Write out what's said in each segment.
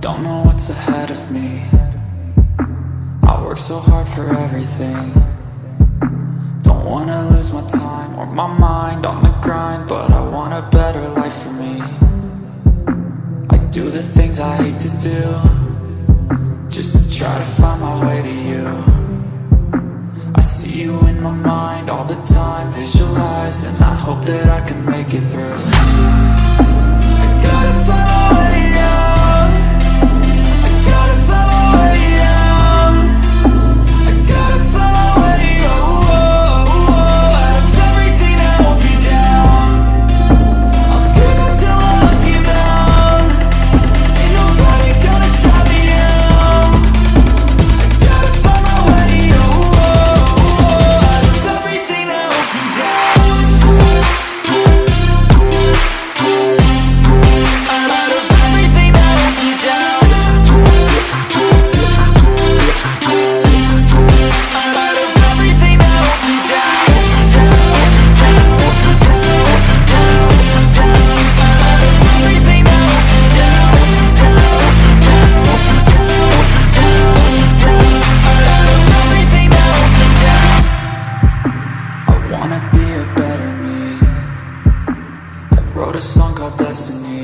Don't know what's ahead of me. I work so hard for everything. Don't wanna lose my time or my mind on the grind, but I want a better life for me. I do the things I hate to do, just to try to find my way to you. I see you in my mind all the time, visualize, and I hope that I can make it through. I gotta find my way out. I gotta find my way out. I gotta find my way out of everything that holds me down. I'll scream until my lungs give out. Ain't nobody gonna stop me now. I gotta find my way out of everything that holds me down. Out of everything that holds me down. Out of everything that holds me down. I wanna be a better me. I wrote a song called Destiny.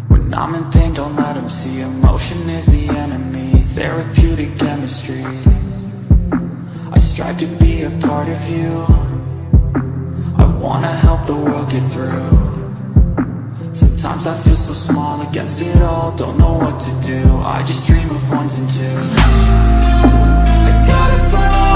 When I'm in pain, don't let them see. Emotion is the enemy. Therapeutic chemistry. I strive to be a part of you. I wanna help the world get through. Sometimes I feel so small against it all. Don't know what to do. I just dream of ones and twos. I gotta find